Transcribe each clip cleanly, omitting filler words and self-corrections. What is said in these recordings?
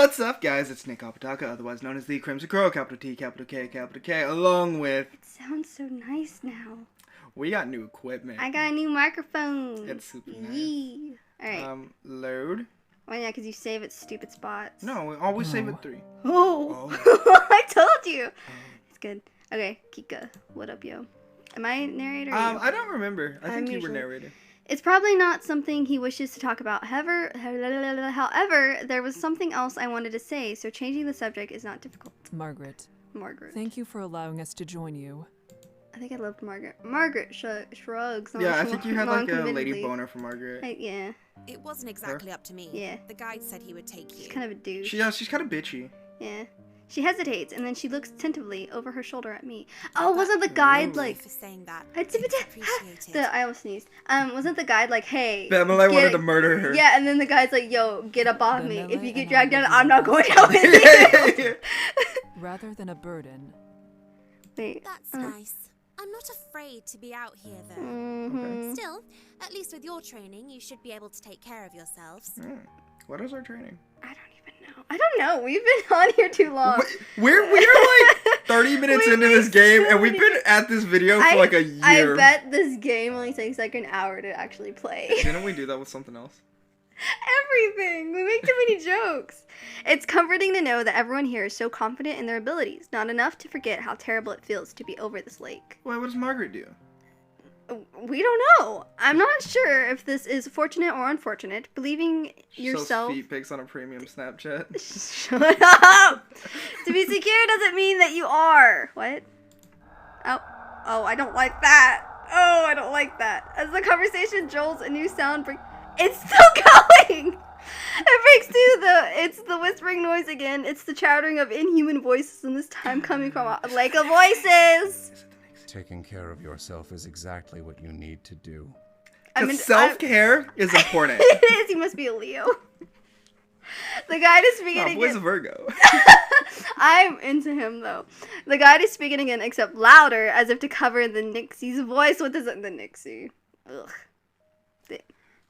What's up, guys? It's Nick Apataka, otherwise known as the Crimson Crow, capital T, capital K, capital K, along with... It sounds so nice now. We got new equipment. I got a new microphone. It's super nice. Yee. Alright. Load. Oh yeah, because you save at stupid spots. No, we always save at 3. Oh. I told you. It's good. Okay, Kika, what up, yo? Am I narrator? Or you? I don't remember. I think you were usually- narrator. It's probably not something he wishes to talk about. However, there was something else I wanted to say, so changing the subject is not difficult. Margaret, Margaret. thank you for allowing us to join you. I think I loved Margaret. Margaret shrugs. Yeah, I think you had like a lady non-committedly. boner for Margaret. Yeah, It wasn't exactly up to me. Yeah. The guide said he would take she's you. kind of a douche. She's kind of bitchy. Yeah. She hesitates, and then she looks tentatively over her shoulder at me. Oh, wasn't the guide like... for saying that. It's appreciated. I almost sneezed. Wasn't the guide like, hey... Bemele wanted get- to murder her. Yeah, and then the guy's like, yo, get up off me. Bemele If you get and dragged down, I I'm not going down with you. Rather than a burden, Wait. That's nice. I'm not afraid to be out here, though. Mhm. Still, at least with your training, you should be able to take care of yourselves. What is our training? I don't even know. I don't know. We've been on here too long. We are like 30 minutes We into this made game, so and we've many- been at this video for like a year. I bet this game only takes like an hour to actually play. Didn't we do that with something else? Everything. We make too many jokes. It's comforting to know that everyone here is so confident in their abilities, not enough to forget how terrible it feels to be over this lake. Wait, what does Margaret do? We don't know. I'm not sure if this is fortunate or unfortunate. Believing yourself. Shows feet pics on a premium Snapchat. Shut up! To be secure doesn't mean that you are. What? Oh, I don't like that. Oh, I don't like that. As the conversation jolts, a new sound It's still going! It breaks too, it's the whispering noise again. It's the chattering of inhuman voices, and this time coming from a lake of voices! Taking care of yourself is exactly what you need to do. Because self-care is important. It is, he must be a Leo. The guide is speaking No, again. boy's a Virgo. I'm into him though. The guide is speaking again, except louder, as if to cover the Nixie's voice. What is it? The Nixie. Ugh.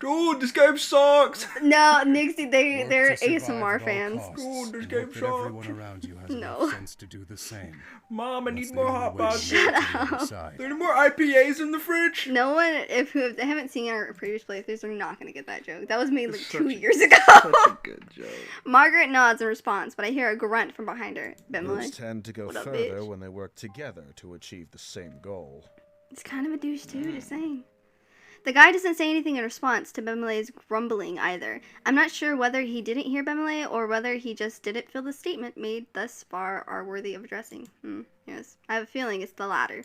Dude, this game sucks. No, Nixie. They're Work to survive ASMR at all fans. costs, Dude, this and game hope that everyone sucks. around you has No. enough sense to do the same. Mom, I That's need the more only hot way box. to get to the up. other side. There any more IPAs in the fridge? No one, if they haven't seen our previous playthroughs, they're not gonna get that joke. That was made like It's 2 such a- years ago. Such a good joke. Margaret nods in response, but I hear a grunt from behind her. Groups Bemele. tend to go What up, further bitch? when they work together to achieve the same goal. It's kind of a douche too, just saying. The guy doesn't say anything in response to Bemele's grumbling either. I'm not sure whether he didn't hear Bemele or whether he just didn't feel the statement made thus far are worthy of addressing. Yes, I have a feeling it's the latter.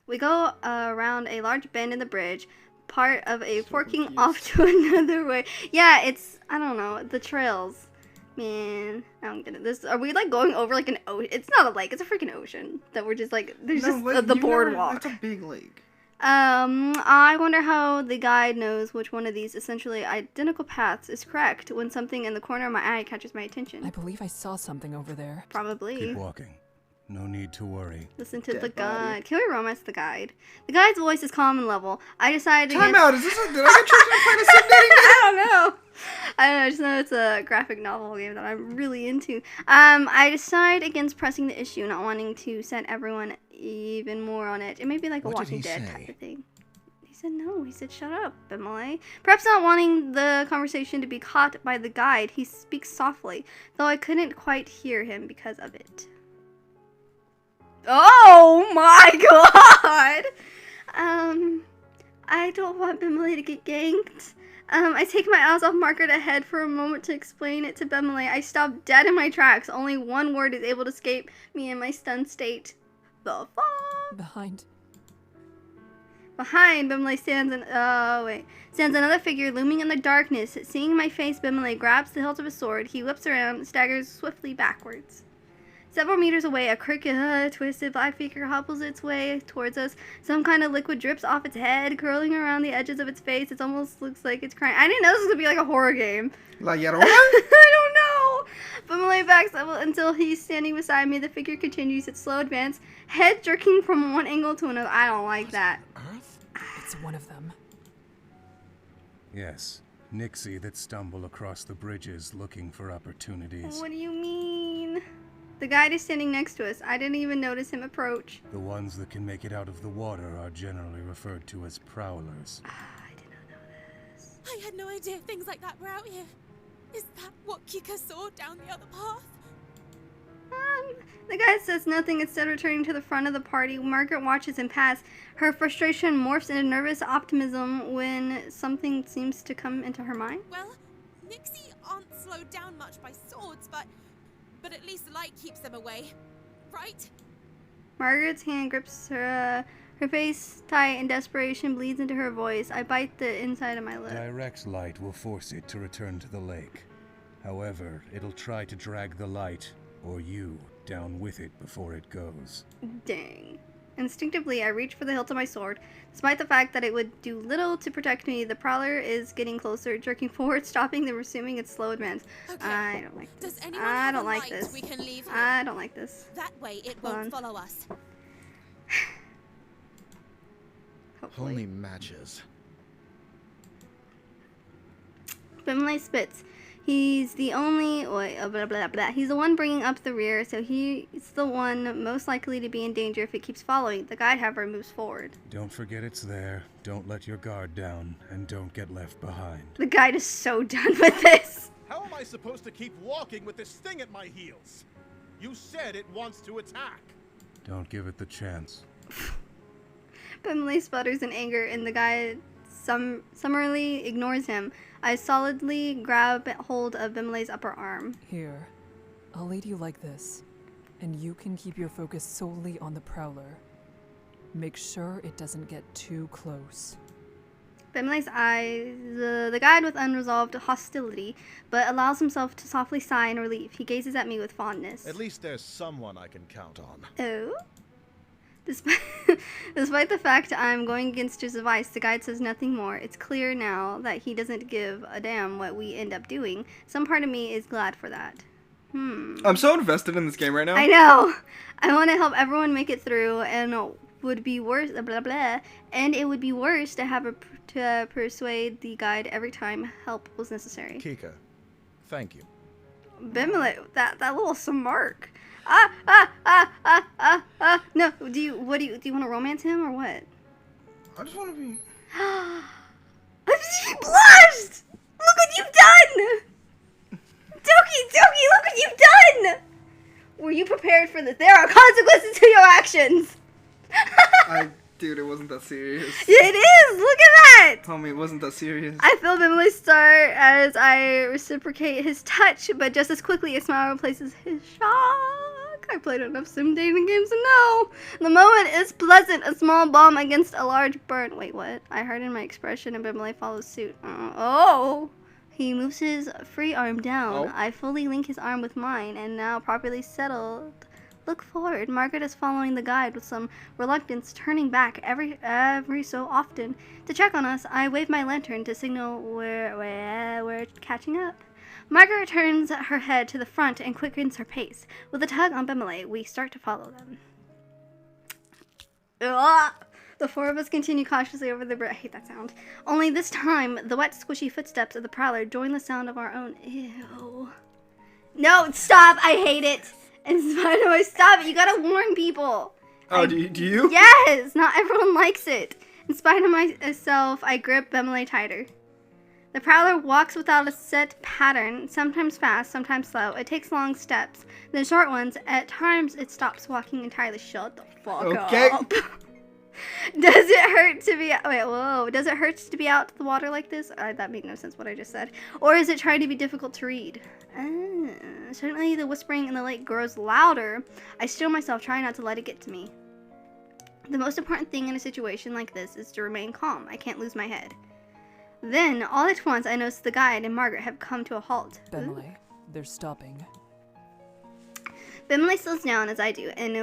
We go around a large bend in the bridge, part of a forking confused. off to another way. Yeah, it's, I don't know, the trails. Man, I don't get it. Are we like going over like an ocean? It's not a lake, it's a freaking ocean. That we're just like, there's just the boardwalk. It's a big lake. I wonder how the guide knows which one of these essentially identical paths is correct when something in the corner of my eye catches my I attention. believe I saw something over there. Probably. Keep walking. No need to worry. Listen to Dead the body. guide. Can we romance the guide? The guide's voice is calm and level. I decided Time against... out. Is this a, did I get tricked into playing a sim dating game? I don't know. I just know it's a graphic novel game that I'm really into. I decide against pressing the issue, not wanting to set everyone even more on edge. It may be like a What did Walking he Dead say? type of thing. He said no. He said shut up, Bemele. Perhaps not wanting the conversation to be caught by the guide, he speaks softly, though I couldn't quite hear him because of it. Oh my god! I don't want Bemele to get ganked. I take my eyes off Margaret ahead for a moment to explain it to Bemele. I stop dead in my tracks. Only one word is able to escape me in my stunned state. The fuck? Behind. Behind Bemele stands another figure looming in the darkness. Seeing my face, Bemele grabs the hilt of his sword. He whips around and staggers swiftly backwards. Several meters away, a crooked, twisted black figure hobbles its way towards us. Some kind of liquid drips off its head, curling around the edges of its face. It almost looks like it's crying. I didn't know this was going to be like a horror game. La Llorona? I don't know. Bemele backs up until he's standing beside me. The figure continues its slow advance, head jerking from one angle to another. I don't like that. It's one of them. Yes, Nixie that stumble across the bridges looking for opportunities. What do you mean? The guide is standing next to us. I didn't even notice him approach. The ones that can make it out of the water are generally referred to as prowlers. I did not know this. I had no idea things like that were out here. Is that what Kika saw down the other path? The guide says nothing, instead returning to the front of the party. Margaret watches him pass. Her frustration morphs into nervous optimism when something seems to come into her mind. Well, Nixie aren't slowed down much by swords, but at least the light keeps them away, right? Margaret's hand grips her face tight and desperation bleeds into her voice. I bite the inside of my lip. Direct light will force it to return to the lake. However, it'll try to drag the light, or you, down with it before it goes. Dang. Instinctively, I reach for the hilt of my sword. Despite the fact that it would do little to protect me, the prowler is getting closer, jerking forward, stopping, then resuming its slow advance. Okay. I don't like this. Does anyone I have don't a like light this. we can leave here? I don't like this. That way it Hold won't on. follow us. Hopefully. Only matches. Bimley spits. He's the only, blah, blah, blah. He's the one bringing up the rear, so he's the one most likely to be in danger if it keeps following. The guide, however, moves forward. Don't forget it's there, don't let your guard down, and don't get left behind. The guide is so done with this. How am I supposed to keep walking with this thing at my heels? You said it wants to attack. Don't give it the chance. Bimley sputters in anger, and the guide summarily ignores him. I solidly grab hold of Bimley's upper arm. Here, I'll lead you like this, and you can keep your focus solely on the prowler. Make sure it doesn't get too close. Bimley's eyes, the guide with unresolved hostility, but allows himself to softly sigh in relief. He gazes at me with fondness. At least there's someone I can count on. Oh? Despite the fact I'm going against his advice, the guide says nothing more. It's clear now that he doesn't give a damn what we end up doing. Some part of me is glad for that. I'm so invested in this game right now. I know. I want to help everyone make it through, and would be worse. Blah blah. And it would be worse to have to persuade the guide every time help was necessary. Kika, thank you. Bimley, that little smirk. No, do you want to romance him or what? I just want to be. She blushed! Look what you've done! Doki, look what you've done! Were you prepared for this? There are consequences to your actions! Dude, it wasn't that serious. It is! Look at that! Homie, it wasn't that serious. I feel Bimley start as I reciprocate his touch, but just as quickly a smile replaces his shock. I played enough sim dating games to know. The moment is pleasant, a small bomb against a large burn. Wait, what? I harden my expression and Bimley follows suit. Oh! He moves his free arm down. Oh. I fully link his arm with mine, and now properly settled. Look forward. Margaret is following the guide with some reluctance, turning back every so often. To check on us, I wave my lantern to signal we're catching up. Margaret turns her head to the front and quickens her pace. With a tug on Bimley, we start to follow them. Ugh. The four of us continue cautiously over the bridge. I hate that sound. Only this time, the wet, squishy footsteps of the prowler join the sound of our own. Ew. No, stop! I hate it! And Spider-Man, stop it! You gotta warn people! Oh, do you? Yes! Not everyone likes it. In spite of myself, I grip Bimley tighter. The prowler walks without a set pattern, sometimes fast, sometimes slow. It takes long steps, then short ones. At times, it stops walking entirely. Shut the fuck Okay. up. Does it hurt to be... Wait, whoa. Does it hurt to be out of the water like this? That made no sense what I just said. Or is it trying to be difficult to read? Certainly the whispering in the lake grows louder. I still myself, try not to let it get to me. The most important thing in a situation like this is to remain calm. I can't lose my head. Then, all at once, I notice the guide and Margaret have come to a halt. Bimley, they're stopping. Bimley slows down as I do, and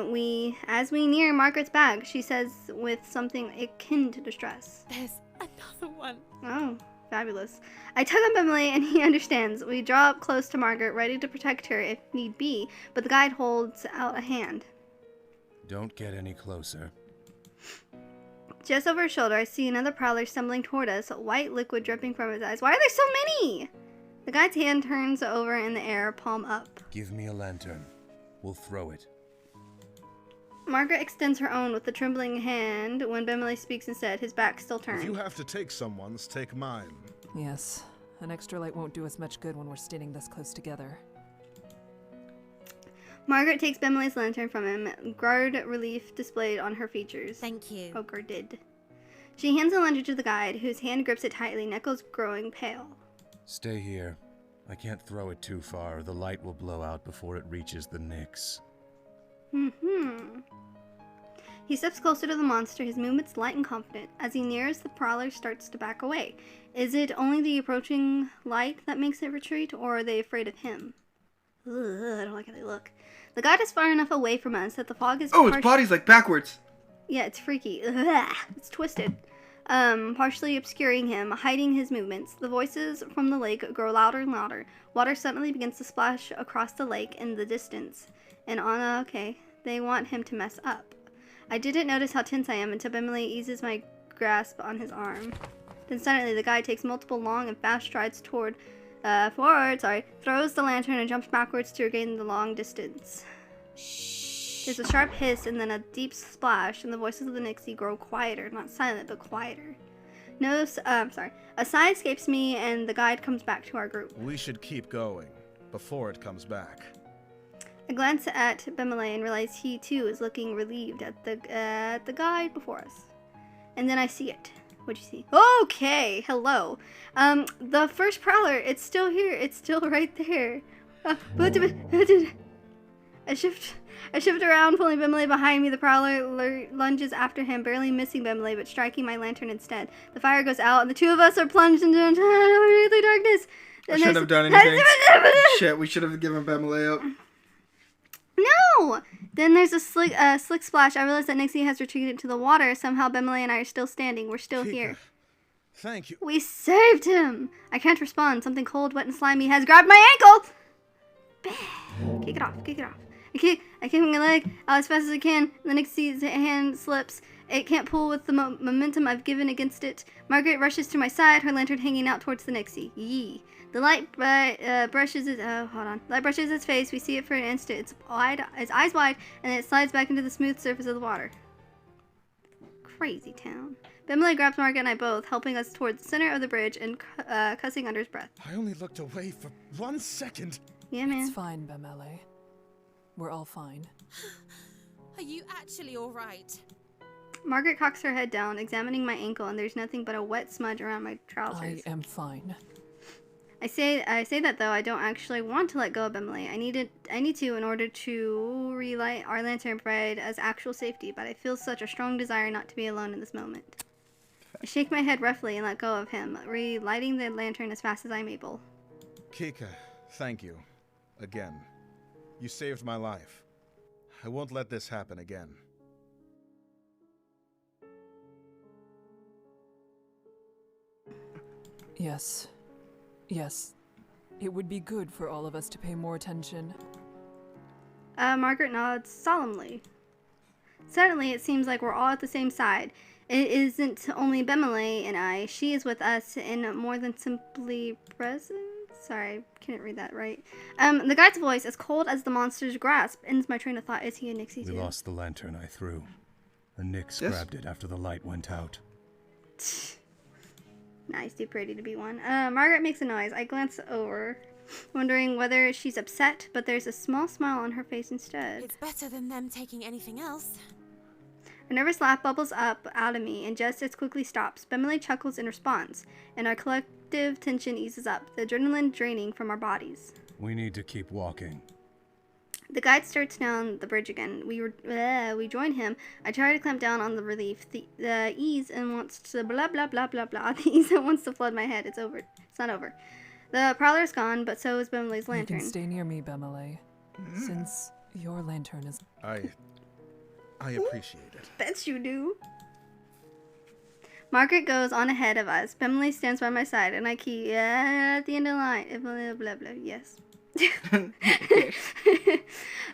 as we near Margaret's bag, she says with something akin to distress. There's another one. Oh, fabulous. I tug on Bimley, and he understands. We draw up close to Margaret, ready to protect her if need be, but the guide holds out a hand. Don't get any closer. Just over his shoulder, I see another prowler stumbling toward us, white liquid dripping from his eyes. Why are there so many? The guide's hand turns over in the air, palm up. Give me a lantern. We'll throw it. Margaret extends her own with a trembling hand when Bemley speaks instead, his back still If turned. you have to take someone's, take mine. Yes, an extra light won't do us much good when we're standing this close together. Margaret takes Bemley's lantern from him, guard relief displayed on her features. Thank you. Poker did. She hands the lantern to the guide, whose hand grips it tightly, knuckles growing pale. Stay here. I can't throw it too far. The light will blow out before it reaches the Nyx. He steps closer to the monster, his movements light and confident. As he nears, the prowler starts to back away. Is it only the approaching light that makes it retreat, or are they afraid of him? Ugh, I don't like how they look. The guide is far enough away from us that the fog is Oh, its body's like backwards. Yeah, it's freaky. Ugh, it's twisted. Partially obscuring him, hiding his movements. The voices from the lake grow louder and louder. Water suddenly begins to splash across the lake in the distance. And Anna, okay, they want him to mess up. I didn't notice how tense I am until Bemley eases my grasp on his arm. Then suddenly the guy takes multiple long and fast strides forward, throws the lantern and jumps backwards to regain the long distance. There's a sharp hiss and then a deep splash, and the voices of the Nixie grow quieter, not silent, but quieter. A sigh escapes me, and the guide comes back to our group. We should keep going before it comes back. I glance at Bemley and realize he too is looking relieved at the guide before us. And then I see it. What'd you see? Okay, hello. The first prowler, it's still here. It's still right there. I shift around, pulling Bemley behind me. The prowler lunges after him, barely missing Bemley, but striking my lantern instead. The fire goes out, and the two of us are plunged into the darkness. I shouldn't have done anything. Shit, we should have given Bemley up. No! Then there's a slick splash. I realize that Nixie has retreated to the water. Somehow Bemley and I are still standing. We're still here. Thank you. We saved him! I can't respond. Something cold, wet, and slimy has grabbed my ankle! Kick it off. I kick my leg out as fast as I can. The Nixie's hand slips. It can't pull with the momentum I've given against it. Margaret rushes to my side, her lantern hanging out towards the Nixie. Yee. The light brushes its face. We see it for an instant. Its eyes wide, and then it slides back into the smooth surface of the water. Crazy town. Bemley grabs Margaret and I both, helping us towards the center of the bridge and cussing under his breath. I only looked away for 1 second. Yeah, man. It's fine, Bemele. We're all fine. Are you actually alright? Margaret cocks her head down, examining my ankle, and there's nothing but a wet smudge around my trousers. I am fine. I say that though I don't actually want to let go of Bemley. I need to in order to relight our lantern and provide us actual safety, but I feel such a strong desire not to be alone in this moment. I shake my head roughly and let go of him, relighting the lantern as fast as I'm able. Kika, thank you. Again. You saved my life. I won't let this happen again. Yes. Yes. It would be good for all of us to pay more attention. Margaret nods solemnly. Suddenly, it seems like we're all at the same side. It isn't only Bemele and I. She is with us in more than simply present. Sorry, I couldn't read that right. The guide's voice, as cold as the monster's grasp, ends my train of thought. Is he a Nixie too? We lost the lantern I threw. The Nyx Yes. grabbed it after the light went out. Nice, too pretty to be one. Margaret makes a noise. I glance over, wondering whether she's upset, but there's a small smile on her face instead. It's better than them taking anything else. A nervous laugh bubbles up out of me and just as quickly stops. Bemele chuckles in response, and our collective tension eases up, the adrenaline draining from our bodies. We need to keep walking. The guide starts down the bridge again. We join him. I try to clamp down on the relief. The ease and wants to blah blah blah blah blah. The ease that wants to flood my head. It's over. It's not over. The prowler's gone, but so is Bemele's lantern. You can stay near me, Bemele, since your lantern is... I appreciate it. Bet you do. Margaret goes on ahead of us. Bemele stands by my side, and I key at the end of the line. Blah blah blah. Yes.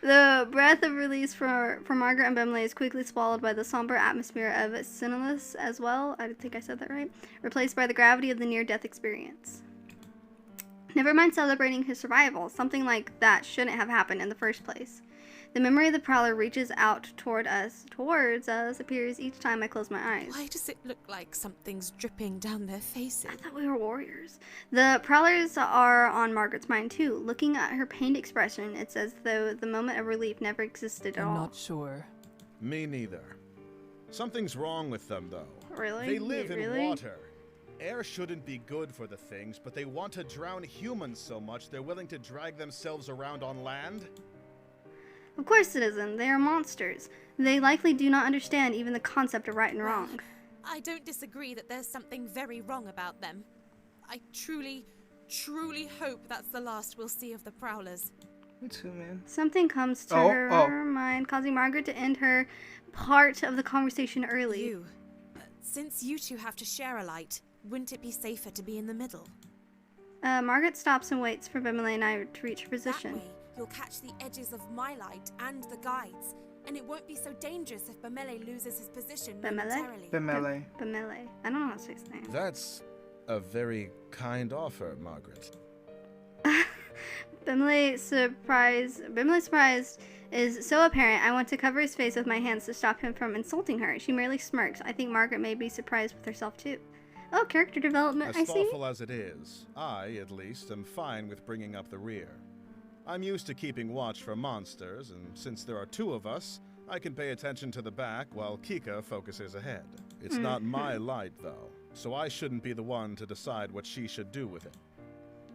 The breath of release for Margaret and Bemley is quickly swallowed by the somber atmosphere of Sinilus as well. I think I said that right. Replaced by the gravity of the near-death experience. Never mind celebrating his survival. Something like that shouldn't have happened in the first place. The memory of the Prowler reaches out towards us, appears each time I close my eyes. Why does it look like something's dripping down their faces? I thought we were warriors. The Prowlers are on Margaret's mind too. Looking at her pained expression, it's as though the moment of relief never existed at I'm all. not sure. Me neither. Something's wrong with them, though. Really? They live in Really? water. Air shouldn't be good for the things, but they want to drown humans so much they're willing to drag themselves around on land? Of course it isn't. They are monsters. They likely do not understand even the concept of right and wrong. I don't disagree that there's something very wrong about them. I truly, truly hope that's the last we'll see of the Prowlers. Me too, man. Something comes to her mind, causing Margaret to end her part of the conversation early. You. Since you two have to share a light, wouldn't it be safer to be in the middle? Margaret stops and waits for Bemele and I to reach her position. That way, you'll catch the edges of my light and the guides, and it won't be so dangerous if Bemele loses his position momentarily. Bemele. Bemele. I don't know how to say his name. That's a very kind offer, Margaret. Bemele's surprise is so apparent, I want to cover his face with my hands to stop him from insulting her. She merely smirks. I think Margaret may be surprised with herself too. Oh, character development, As I see. thoughtful as it is, I, at least, am fine with bringing up the rear. I'm used to keeping watch for monsters, and since there are two of us, I can pay attention to the back while Kika focuses ahead. It's not my light, though, so I shouldn't be the one to decide what she should do with it.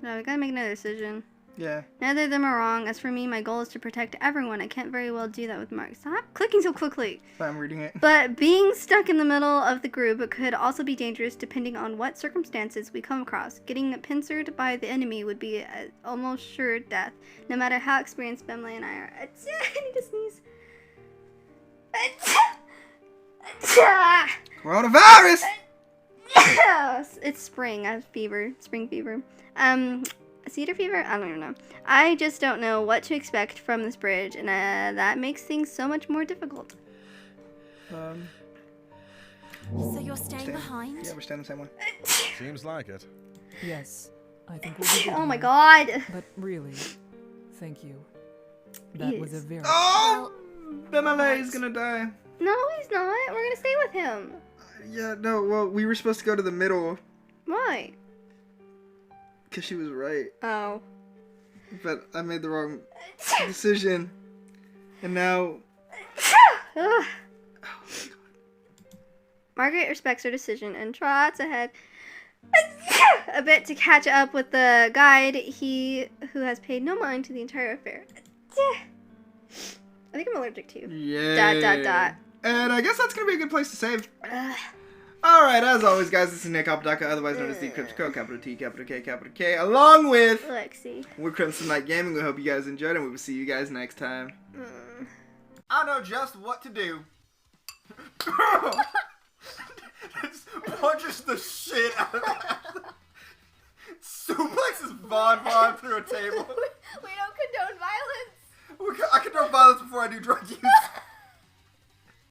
No, we gotta make another decision. Yeah. Neither of them are wrong. As for me, my goal is to protect everyone. I can't very well do that with Mark. Stop clicking so quickly. I'm reading it. But being stuck in the middle of the group could also be dangerous depending on what circumstances we come across. Getting pincered by the enemy would be almost sure death, no matter how experienced Bemele and I are. I need to sneeze. Coronavirus! It's spring. I have fever. Spring fever. Cedar fever? I don't even know. I just don't know what to expect from this bridge, and that makes things so much more difficult. So you're staying behind? Yeah, we're staying the same way. Seems like it. Yes, I think we'll be good Oh my here. god. But really, thank you. That was a Yes. very... Oh! Bemele is gonna die. No, he's not. We're gonna stay with him. Yeah, no, well, we were supposed to go to the middle, Why? because she was right. Oh. But I made the wrong decision. And now... Ugh. Margaret respects her decision and trots ahead a bit to catch up with the guide, who has paid no mind to the entire affair. I think I'm allergic to you. Yeah. And I guess that's gonna be a good place to save. Ugh. Alright, as always, guys, this is Nick Apodaca, otherwise known as the Crypto, capital T, capital K, capital K, along with... Lexi. We're Crimson Knight Gaming. We hope you guys enjoyed, and we will see you guys next time. I know just what to do. Just punches the shit out of that. Suplexes Von through a table. We don't condone violence. I condone violence before I do drug use.